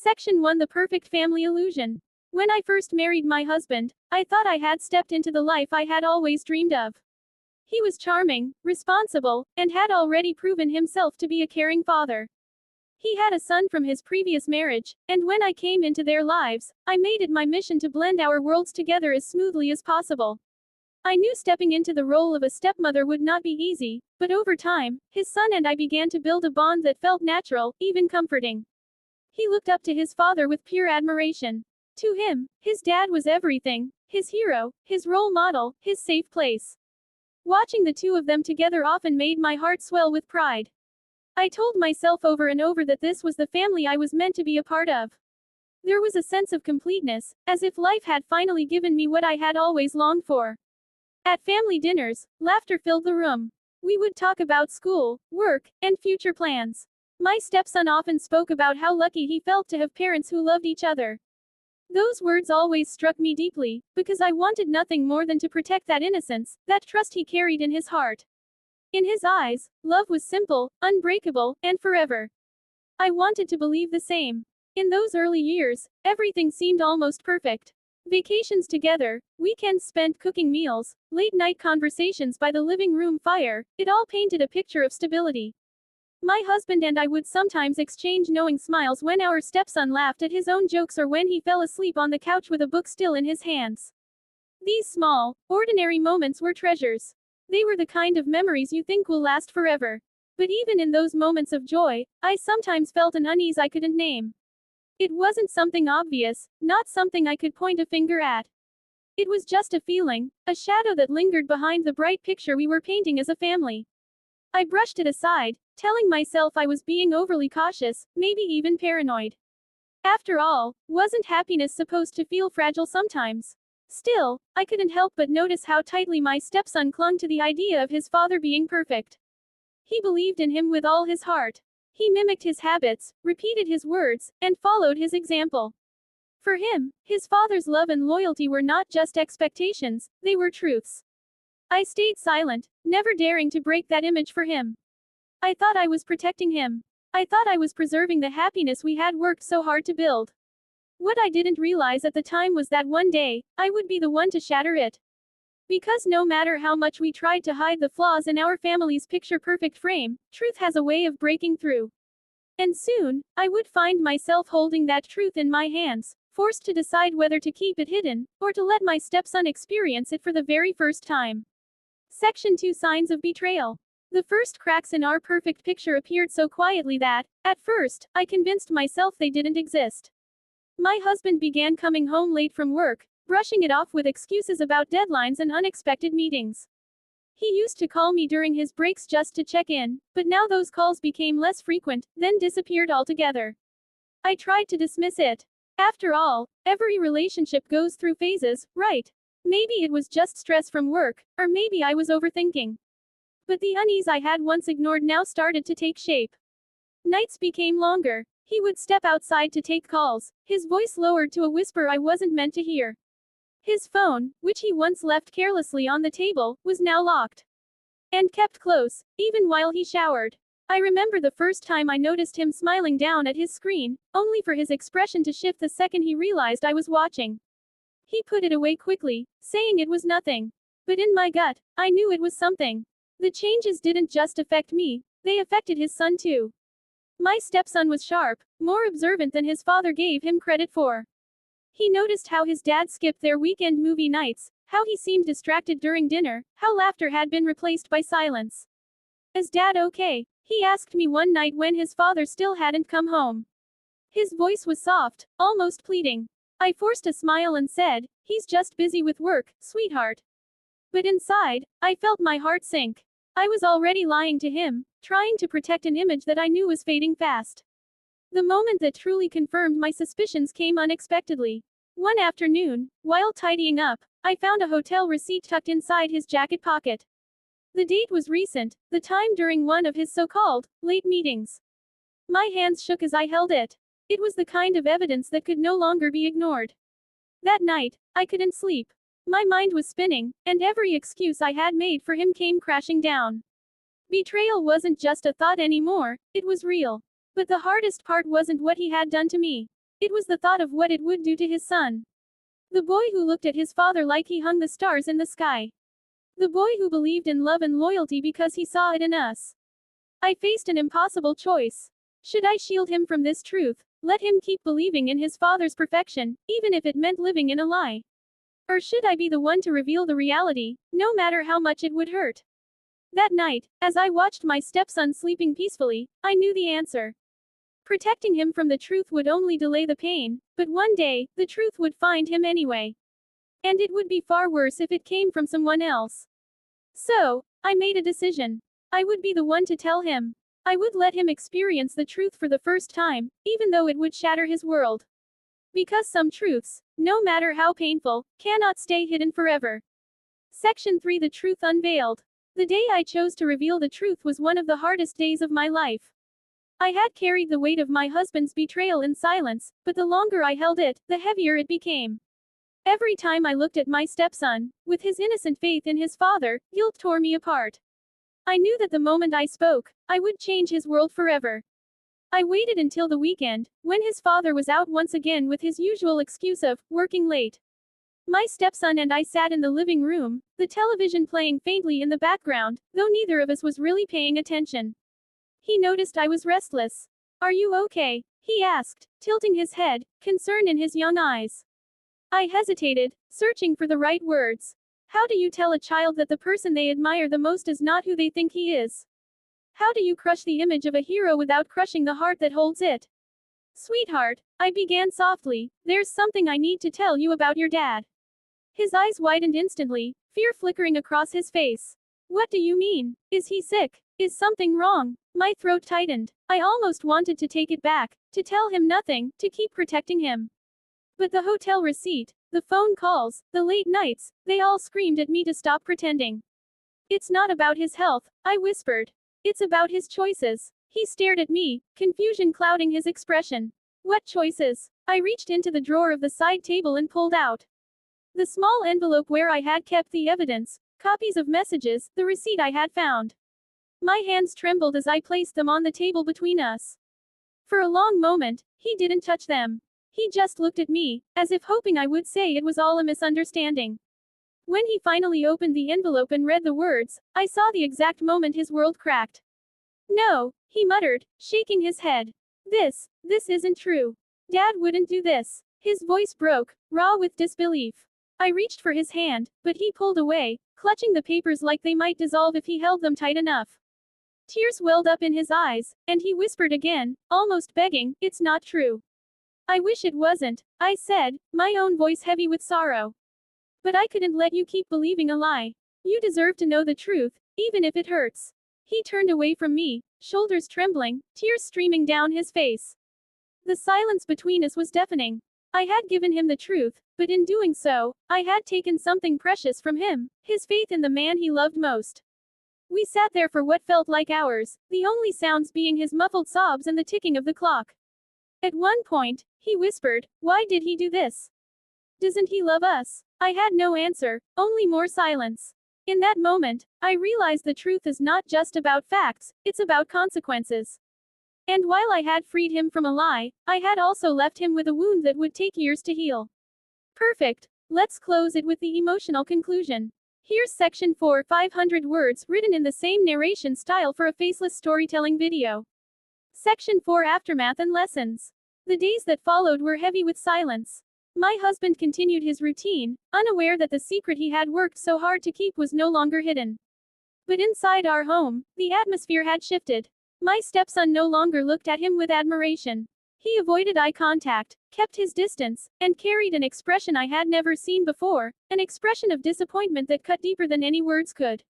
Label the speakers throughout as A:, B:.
A: Section 1: The Perfect Family Illusion. When I first married my husband, I thought I had stepped into the life I had always dreamed of. He was charming, responsible, and had already proven himself to be a caring father. He had a son from his previous marriage, and when I came into their lives, I made it my mission to blend our worlds together as smoothly as possible. I knew stepping into the role of a stepmother would not be easy, but over time, his son and I began to build a bond that felt natural, even comforting. He looked up to his father with pure admiration. To him, his dad was everything, his hero, his role model, his safe place. Watching the two of them together often made my heart swell with pride. I told myself over and over that this was the family I was meant to be a part of. There was a sense of completeness, as if life had finally given me what I had always longed for. At family dinners, laughter filled the room. We would talk about school, work, and future plans. My stepson often spoke about how lucky he felt to have parents who loved each other. Those words always struck me deeply, because I wanted nothing more than to protect that innocence, that trust he carried in his heart. In his eyes, love was simple, unbreakable, and forever. I wanted to believe the same. In those early years, everything seemed almost perfect. Vacations together, weekends spent cooking meals, late-night conversations by the living room fire, it all painted a picture of stability. My husband and I would sometimes exchange knowing smiles when our stepson laughed at his own jokes or when he fell asleep on the couch with a book still in his hands. These small, ordinary moments were treasures. They were the kind of memories you think will last forever. But even in those moments of joy, I sometimes felt an unease I couldn't name. It wasn't something obvious, not something I could point a finger at. It was just a feeling, a shadow that lingered behind the bright picture we were painting as a family. I brushed it aside, telling myself I was being overly cautious, maybe even paranoid. After all, wasn't happiness supposed to feel fragile sometimes? Still, I couldn't help but notice how tightly my stepson clung to the idea of his father being perfect. He believed in him with all his heart. He mimicked his habits, repeated his words, and followed his example. For him, his father's love and loyalty were not just expectations, they were truths. I stayed silent, never daring to break that image for him. I thought I was protecting him. I thought I was preserving the happiness we had worked so hard to build. What I didn't realize at the time was that one day, I would be the one to shatter it. Because no matter how much we tried to hide the flaws in our family's picture-perfect frame, truth has a way of breaking through. And soon, I would find myself holding that truth in my hands, forced to decide whether to keep it hidden, or to let my stepson experience it for the very first time. Section 2: Signs of Betrayal. The first cracks in our perfect picture appeared so quietly that, at first, I convinced myself they didn't exist. My husband began coming home late from work, brushing it off with excuses about deadlines and unexpected meetings. He used to call me during his breaks just to check in, but now those calls became less frequent, then disappeared altogether. I tried to dismiss it. After all, every relationship goes through phases, right? Maybe it was just stress from work, or maybe I was overthinking. But the unease I had once ignored now started to take shape. Nights became longer. He would step outside to take calls, his voice lowered to a whisper I wasn't meant to hear. His phone, which he once left carelessly on the table, was now locked. And kept close, even while he showered. I remember the first time I noticed him smiling down at his screen, only for his expression to shift the second he realized I was watching. He put it away quickly, saying it was nothing. But in my gut, I knew it was something. The changes didn't just affect me, they affected his son too. My stepson was sharp, more observant than his father gave him credit for. He noticed how his dad skipped their weekend movie nights, how he seemed distracted during dinner, how laughter had been replaced by silence. "Is Dad okay?" he asked me one night when his father still hadn't come home. His voice was soft, almost pleading. I forced a smile and said, "He's just busy with work, sweetheart." But inside, I felt my heart sink. I was already lying to him, trying to protect an image that I knew was fading fast. The moment that truly confirmed my suspicions came unexpectedly. One afternoon, while tidying up, I found a hotel receipt tucked inside his jacket pocket. The date was recent, the time during one of his so-called late meetings. My hands shook as I held it. It was the kind of evidence that could no longer be ignored. That night, I couldn't sleep. My mind was spinning, and every excuse I had made for him came crashing down. Betrayal wasn't just a thought anymore, it was real. But the hardest part wasn't what he had done to me. It was the thought of what it would do to his son. The boy who looked at his father like he hung the stars in the sky. The boy who believed in love and loyalty because he saw it in us. I faced an impossible choice. Should I shield him from this truth, let him keep believing in his father's perfection, even if it meant living in a lie? Or should I be the one to reveal the reality, no matter how much it would hurt? That night, as I watched my stepson sleeping peacefully, I knew the answer. Protecting him from the truth would only delay the pain, but one day, the truth would find him anyway. And it would be far worse if it came from someone else. So, I made a decision. I would be the one to tell him. I would let him experience the truth for the first time, even though it would shatter his world. Because some truths, no matter how painful, cannot stay hidden forever. Section 3: The Truth Unveiled. The day I chose to reveal the truth was one of the hardest days of my life. I had carried the weight of my husband's betrayal in silence, but the longer I held it, the heavier it became. Every time I looked at my stepson, with his innocent faith in his father, guilt tore me apart. I knew that the moment I spoke, I would change his world forever. I waited until the weekend, when his father was out once again with his usual excuse of working late. My stepson and I sat in the living room, the television playing faintly in the background, though neither of us was really paying attention. He noticed I was restless. "Are you okay?" he asked, tilting his head, concern in his young eyes. I hesitated, searching for the right words. How do you tell a child that the person they admire the most is not who they think he is? How do you crush the image of a hero without crushing the heart that holds it? "Sweetheart," I began softly, "there's something I need to tell you about your dad." His eyes widened instantly, fear flickering across his face. "What do you mean? Is he sick? Is something wrong?" My throat tightened. I almost wanted to take it back, to tell him nothing, to keep protecting him. But the hotel receipt, the phone calls, the late nights, they all screamed at me to stop pretending. "It's not about his health," I whispered. "It's about his choices." He stared at me, confusion clouding his expression. "What choices?" I reached into the drawer of the side table and pulled out the small envelope where I had kept the evidence, copies of messages, the receipt I had found. My hands trembled as I placed them on the table between us. For a long moment, he didn't touch them. He just looked at me, as if hoping I would say it was all a misunderstanding. When he finally opened the envelope and read the words, I saw the exact moment his world cracked. "No," he muttered, shaking his head. This isn't true. Dad wouldn't do this." His voice broke, raw with disbelief. I reached for his hand, but he pulled away, clutching the papers like they might dissolve if he held them tight enough. Tears welled up in his eyes, and he whispered again, almost begging, "It's not true." "I wish it wasn't," I said, my own voice heavy with sorrow. "But I couldn't let you keep believing a lie. You deserve to know the truth, even if it hurts." He turned away from me, shoulders trembling, tears streaming down his face. The silence between us was deafening. I had given him the truth, but in doing so, I had taken something precious from him, his faith in the man he loved most. We sat there for what felt like hours, the only sounds being his muffled sobs and the ticking of the clock. At one point, he whispered, "Why did he do this? Doesn't he love us?" I had no answer, only more silence. In that moment, I realized the truth is not just about facts, it's about consequences. And while I had freed him from a lie, I had also left him with a wound that would take years to heal. Perfect. Let's close it with the emotional conclusion. Here's section 4, 500 words written in the same narration style for a faceless storytelling video. Section 4: Aftermath and Lessons. The days that followed were heavy with silence. My husband continued his routine, unaware that the secret he had worked so hard to keep was no longer hidden. But inside our home, the atmosphere had shifted. My stepson no longer looked at him with admiration. He avoided eye contact, kept his distance, and carried an expression I had never seen before, an expression of disappointment that cut deeper than any words could.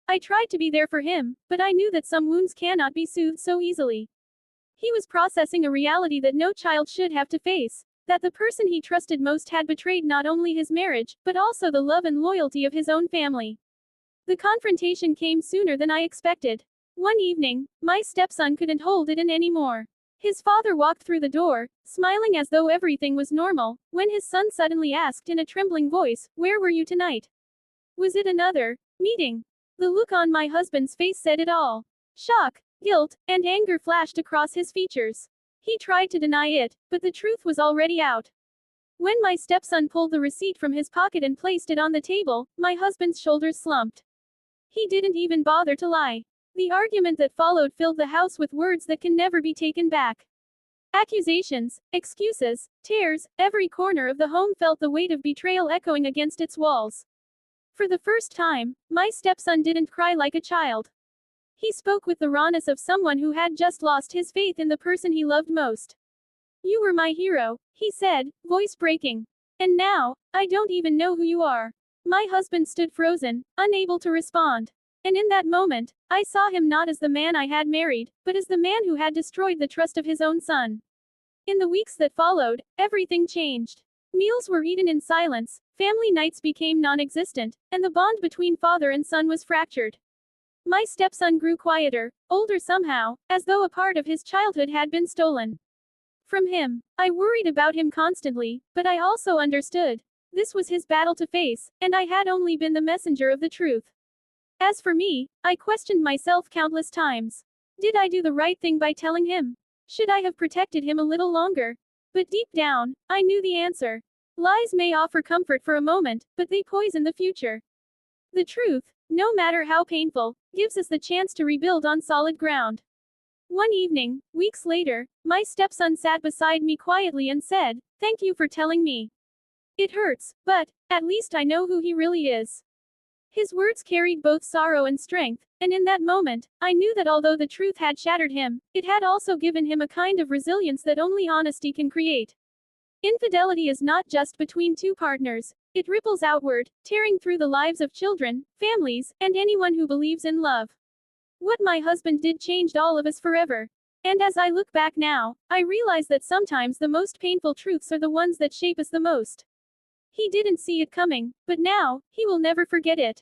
A: I tried to be there for him, but I knew that some wounds cannot be soothed so easily. He was processing a reality that no child should have to face, that the person he trusted most had betrayed not only his marriage, but also the love and loyalty of his own family. The confrontation came sooner than I expected. One evening, my stepson couldn't hold it in anymore. His father walked through the door, smiling as though everything was normal, when his son suddenly asked in a trembling voice, "Where were you tonight? Was it another meeting?" The look on my husband's face said it all. Shock, guilt, and anger flashed across his features. He tried to deny it, but the truth was already out. When my stepson pulled the receipt from his pocket and placed it on the table, my husband's shoulders slumped. He didn't even bother to lie. The argument that followed filled the house with words that can never be taken back. Accusations, excuses, tears, every corner of the home felt the weight of betrayal echoing against its walls. For the first time, my stepson didn't cry like a child. He spoke with the rawness of someone who had just lost his faith in the person he loved most. "You were my hero," he said, voice breaking. "And now, I don't even know who you are." My husband stood frozen, unable to respond. And in that moment, I saw him not as the man I had married, but as the man who had destroyed the trust of his own son. In the weeks that followed, everything changed. Meals were eaten in silence, family nights became non-existent, and the bond between father and son was fractured. My stepson grew quieter, older somehow, as though a part of his childhood had been stolen from him. I worried about him constantly, but I also understood. This was his battle to face, and I had only been the messenger of the truth. As for me, I questioned myself countless times. Did I do the right thing by telling him? Should I have protected him a little longer? But deep down, I knew the answer. Lies may offer comfort for a moment, but they poison the future. The truth, no matter how painful, gives us the chance to rebuild on solid ground. One evening, weeks later, my stepson sat beside me quietly and said, "Thank you for telling me. It hurts, but at least I know who he really is." His words carried both sorrow and strength, and in that moment, I knew that although the truth had shattered him, it had also given him a kind of resilience that only honesty can create. Infidelity is not just between two partners, it ripples outward, tearing through the lives of children, families, and anyone who believes in love. What my husband did changed all of us forever. And as I look back now, I realize that sometimes the most painful truths are the ones that shape us the most. He didn't see it coming, but now, he will never forget it.